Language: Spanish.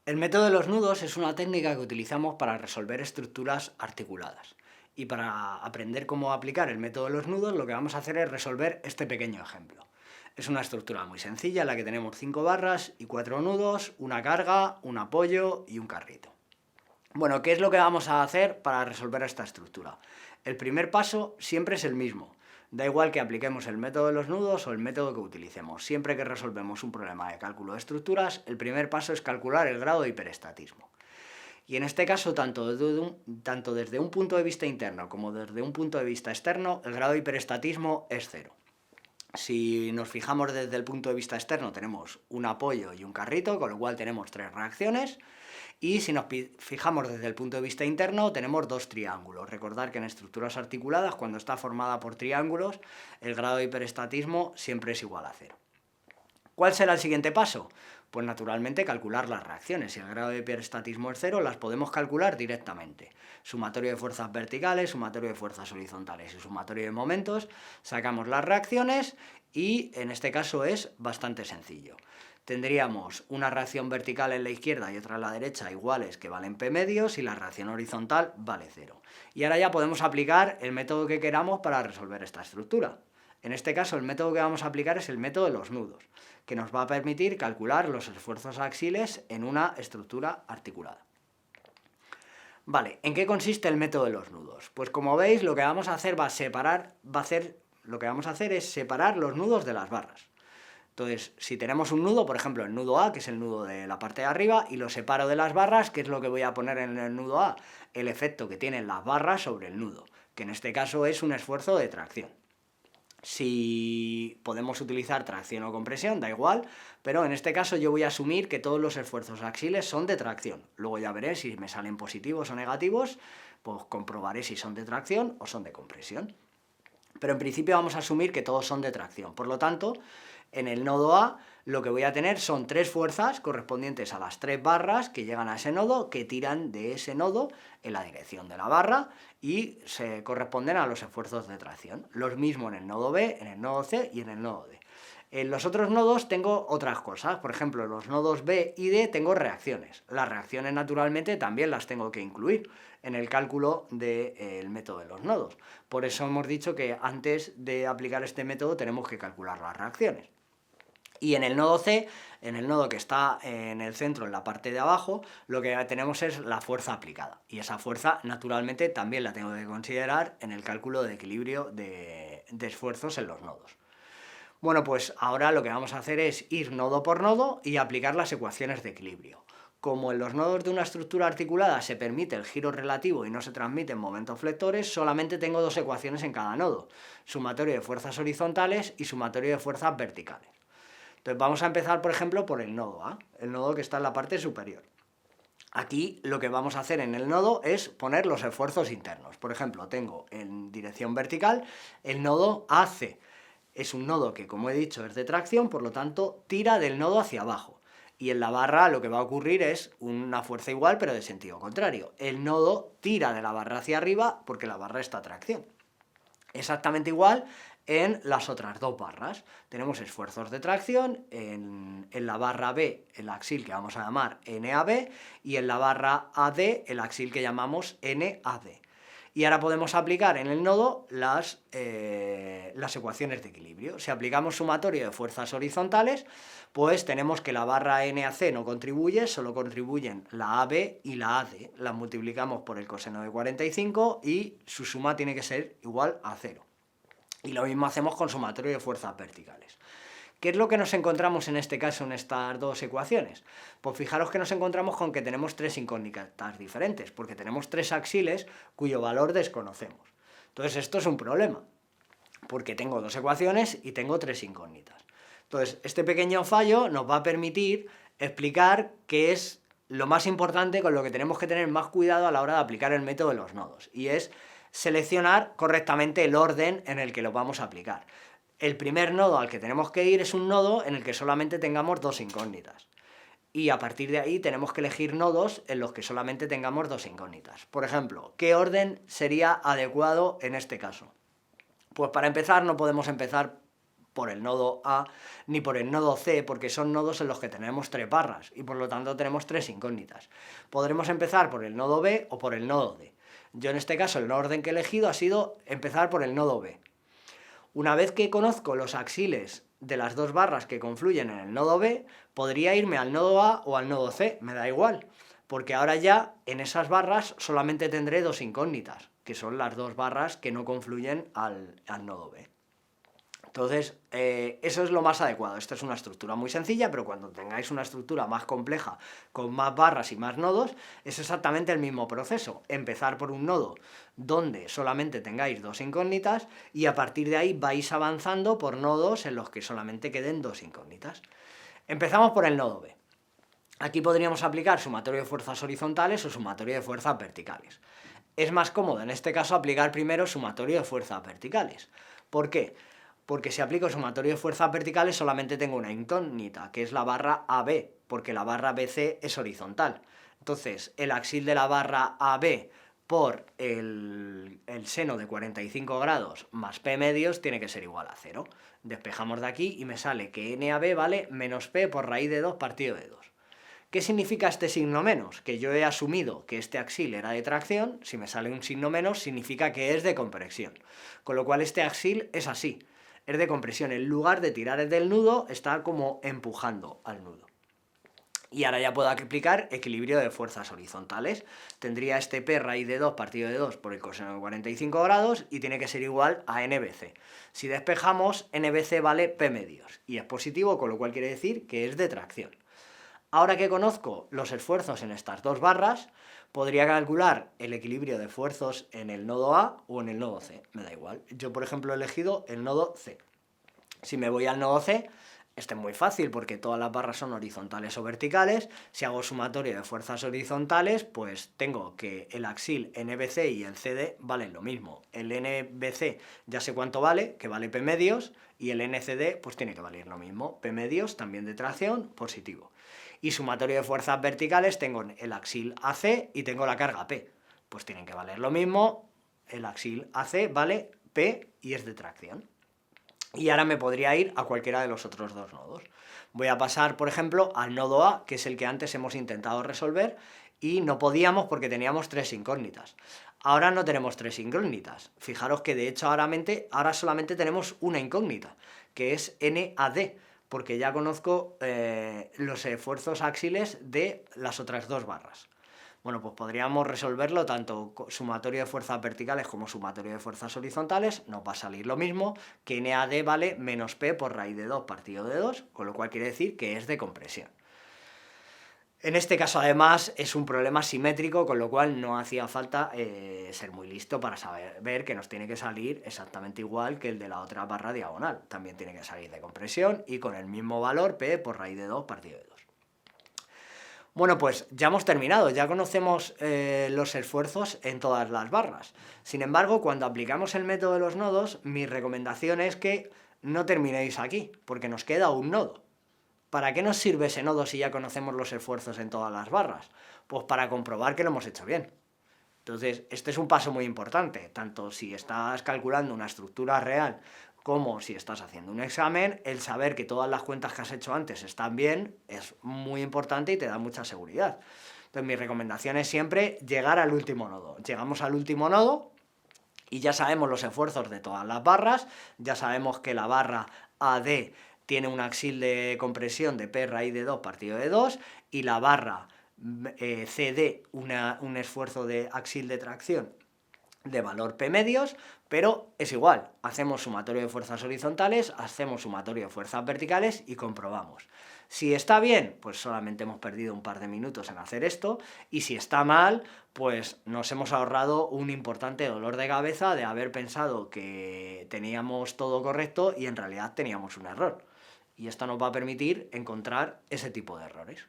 El método de los nudos es una técnica que utilizamos para resolver estructuras articuladas. Y para aprender cómo aplicar el método de los nudos, lo que vamos a hacer es resolver este pequeño ejemplo. Es una estructura muy sencilla en la que tenemos 5 barras y 4 nudos, una carga, un apoyo y un carrito. Bueno, ¿qué es lo que vamos a hacer para resolver esta estructura? El primer paso siempre es el mismo. Da igual que apliquemos el método de los nudos o el método que utilicemos. Siempre que resolvemos un problema de cálculo de estructuras, el primer paso es calcular el grado de hiperestatismo. Y en este caso, tanto desde un punto de vista interno como desde un punto de vista externo, el grado de hiperestatismo es cero. Si nos fijamos desde el punto de vista externo, tenemos un apoyo y un carrito, con lo cual tenemos 3 reacciones. Y si nos fijamos desde el punto de vista interno, tenemos 2 triángulos. Recordad que en estructuras articuladas, cuando está formada por triángulos, el grado de hiperestatismo siempre es igual a 0. ¿Cuál será el siguiente paso? Pues naturalmente calcular las reacciones. Si el grado de hiperestatismo es 0, las podemos calcular directamente. Sumatorio de fuerzas verticales, sumatorio de fuerzas horizontales y sumatorio de momentos. Sacamos las reacciones y en este caso es bastante sencillo. Tendríamos una reacción vertical en la izquierda y otra en la derecha iguales que valen P medios y la reacción horizontal vale 0. Y ahora ya podemos aplicar el método que queramos para resolver esta estructura. En este caso el método que vamos a aplicar es el método de los nudos, que nos va a permitir calcular los esfuerzos axiles en una estructura articulada. Vale, ¿en qué consiste el método de los nudos? Pues como veis, lo que vamos a hacer es separar los nudos de las barras. Entonces, si tenemos un nudo, por ejemplo, el nudo A, que es el nudo de la parte de arriba, y lo separo de las barras, ¿qué es lo que voy a poner en el nudo A? El efecto que tienen las barras sobre el nudo, que en este caso es un esfuerzo de tracción. Si podemos utilizar tracción o compresión, da igual, pero en este caso yo voy a asumir que todos los esfuerzos axiles son de tracción. Luego ya veré si me salen positivos o negativos, pues comprobaré si son de tracción o son de compresión. Pero en principio vamos a asumir que todos son de tracción. Por lo tanto, en el nodo A lo que voy a tener son 3 fuerzas correspondientes a las 3 barras que llegan a ese nodo, que tiran de ese nodo en la dirección de la barra y se corresponden a los esfuerzos de tracción. Los mismos en el nodo B, en el nodo C y en el nodo D. En los otros nodos tengo otras cosas, por ejemplo, en los nodos B y D tengo reacciones. Las reacciones naturalmente también las tengo que incluir en el cálculo del método de los nodos. Por eso hemos dicho que antes de aplicar este método tenemos que calcular las reacciones. Y en el nodo C, en el nodo que está en el centro, en la parte de abajo, lo que tenemos es la fuerza aplicada. Y esa fuerza, naturalmente, también la tengo que considerar en el cálculo de equilibrio de esfuerzos en los nodos. Bueno, pues ahora lo que vamos a hacer es ir nodo por nodo y aplicar las ecuaciones de equilibrio. Como en los nodos de una estructura articulada se permite el giro relativo y no se transmiten momentos flectores, solamente tengo 2 ecuaciones en cada nodo, sumatorio de fuerzas horizontales y sumatorio de fuerzas verticales. Entonces vamos a empezar, por ejemplo, por el nodo A, el nodo que está en la parte superior. Aquí lo que vamos a hacer en el nodo es poner los esfuerzos internos. Por ejemplo, tengo en dirección vertical el nodo AC. Es un nodo que, como he dicho, es de tracción, por lo tanto, tira del nodo hacia abajo. Y en la barra lo que va a ocurrir es una fuerza igual, pero de sentido contrario. El nodo tira de la barra hacia arriba porque la barra está a tracción. Exactamente igual en las otras 2 barras. Tenemos esfuerzos de tracción en la barra B, el axil que vamos a llamar NAB, y en la barra AD, el axil que llamamos NAD. Y ahora podemos aplicar en el nodo las ecuaciones de equilibrio. Si aplicamos sumatorio de fuerzas horizontales, pues tenemos que la barra NAC no contribuye, solo contribuyen la AB y la AD. Las multiplicamos por el coseno de 45 y su suma tiene que ser igual a 0. Y lo mismo hacemos con sumatorio de fuerzas verticales. ¿Qué es lo que nos encontramos en este caso en estas 2 ecuaciones? Pues fijaros que nos encontramos con que tenemos 3 incógnitas diferentes, porque tenemos 3 axiles cuyo valor desconocemos. Entonces esto es un problema, porque tengo 2 ecuaciones y tengo 3 incógnitas. Entonces este pequeño fallo nos va a permitir explicar qué es lo más importante, con lo que tenemos que tener más cuidado a la hora de aplicar el método de los nodos, y es seleccionar correctamente el orden en el que lo vamos a aplicar. El primer nodo al que tenemos que ir es un nodo en el que solamente tengamos 2 incógnitas. Y a partir de ahí tenemos que elegir nodos en los que solamente tengamos 2 incógnitas. Por ejemplo, ¿qué orden sería adecuado en este caso? Pues para empezar no podemos empezar por el nodo A ni por el nodo C, porque son nodos en los que tenemos 3 barras y por lo tanto tenemos 3 incógnitas. Podremos empezar por el nodo B o por el nodo D. Yo en este caso el orden que he elegido ha sido empezar por el nodo B. Una vez que conozco los axiles de las 2 barras que confluyen en el nodo B, podría irme al nodo A o al nodo C, me da igual, porque ahora ya en esas barras solamente tendré 2 incógnitas, que son las 2 barras que no confluyen al nodo B. Entonces, eso es lo más adecuado. Esta es una estructura muy sencilla, pero cuando tengáis una estructura más compleja, con más barras y más nodos, es exactamente el mismo proceso. Empezar por un nodo donde solamente tengáis 2 incógnitas y a partir de ahí vais avanzando por nodos en los que solamente queden 2 incógnitas. Empezamos por el nodo B. Aquí podríamos aplicar sumatorio de fuerzas horizontales o sumatorio de fuerzas verticales. Es más cómodo en este caso aplicar primero sumatorio de fuerzas verticales. ¿Por qué? Porque si aplico sumatorio de fuerzas verticales solamente tengo una incógnita, que es la barra AB, porque la barra BC es horizontal. Entonces, el axil de la barra AB por el seno de 45 grados más P medios tiene que ser igual a 0. Despejamos de aquí y me sale que NAB vale menos P por raíz de 2 partido de 2. ¿Qué significa este signo menos? Que yo he asumido que este axil era de tracción, si me sale un signo menos significa que es de compresión. Con lo cual este axil es así. Es de compresión, en lugar de tirar del nudo, está como empujando al nudo. Y ahora ya puedo aplicar equilibrio de fuerzas horizontales. Tendría este P raíz de 2 partido de 2 por el coseno de 45 grados y tiene que ser igual a NBC. Si despejamos, NBC vale P medios y es positivo, con lo cual quiere decir que es de tracción. Ahora que conozco los esfuerzos en estas 2 barras, podría calcular el equilibrio de esfuerzos en el nodo A o en el nodo C, me da igual. Yo, por ejemplo, he elegido el nodo C. Si me voy al nodo C, este es muy fácil porque todas las barras son horizontales o verticales. Si hago sumatorio de fuerzas horizontales, pues tengo que el axil NBC y el CD valen lo mismo. El NBC ya sé cuánto vale, que vale P medios, y el NCD pues tiene que valer lo mismo. P medios, también de tracción, positivo. Y sumatorio de fuerzas verticales tengo el axil AC y tengo la carga P. Pues tienen que valer lo mismo, el axil AC vale P y es de tracción. Y ahora me podría ir a cualquiera de los otros 2 nodos. Voy a pasar, por ejemplo, al nodo A, que es el que antes hemos intentado resolver, y no podíamos porque teníamos 3 incógnitas. Ahora no tenemos 3 incógnitas. Fijaros que de hecho ahora solamente tenemos una incógnita, que es NAD, porque ya conozco los esfuerzos axiles de las otras 2 barras. Bueno, pues podríamos resolverlo tanto sumatorio de fuerzas verticales como sumatorio de fuerzas horizontales. Nos va a salir lo mismo, que NAD vale menos P por raíz de 2 partido de 2, con lo cual quiere decir que es de compresión. En este caso, además, es un problema simétrico, con lo cual no hacía falta ser muy listo para ver que nos tiene que salir exactamente igual que el de la otra barra diagonal. También tiene que salir de compresión y con el mismo valor P por raíz de 2 partido de 2. Bueno, pues ya hemos terminado, ya conocemos los esfuerzos en todas las barras. Sin embargo, cuando aplicamos el método de los nodos, mi recomendación es que no terminéis aquí, porque nos queda un nodo. ¿Para qué nos sirve ese nodo si ya conocemos los esfuerzos en todas las barras? Pues para comprobar que lo hemos hecho bien. Entonces, este es un paso muy importante, tanto si estás calculando una estructura real como si estás haciendo un examen, el saber que todas las cuentas que has hecho antes están bien es muy importante y te da mucha seguridad. Entonces, mi recomendación es siempre llegar al último nodo. Llegamos al último nodo y ya sabemos los esfuerzos de todas las barras, ya sabemos que la barra AD tiene un axil de compresión de P raíz de 2 partido de 2 y la barra CD un esfuerzo de axil de tracción de valor P medios, pero es igual, hacemos sumatorio de fuerzas horizontales, hacemos sumatorio de fuerzas verticales y comprobamos. Si está bien, pues solamente hemos perdido un par de minutos en hacer esto, y si está mal, pues nos hemos ahorrado un importante dolor de cabeza de haber pensado que teníamos todo correcto y en realidad teníamos un error. Y esto nos va a permitir encontrar ese tipo de errores.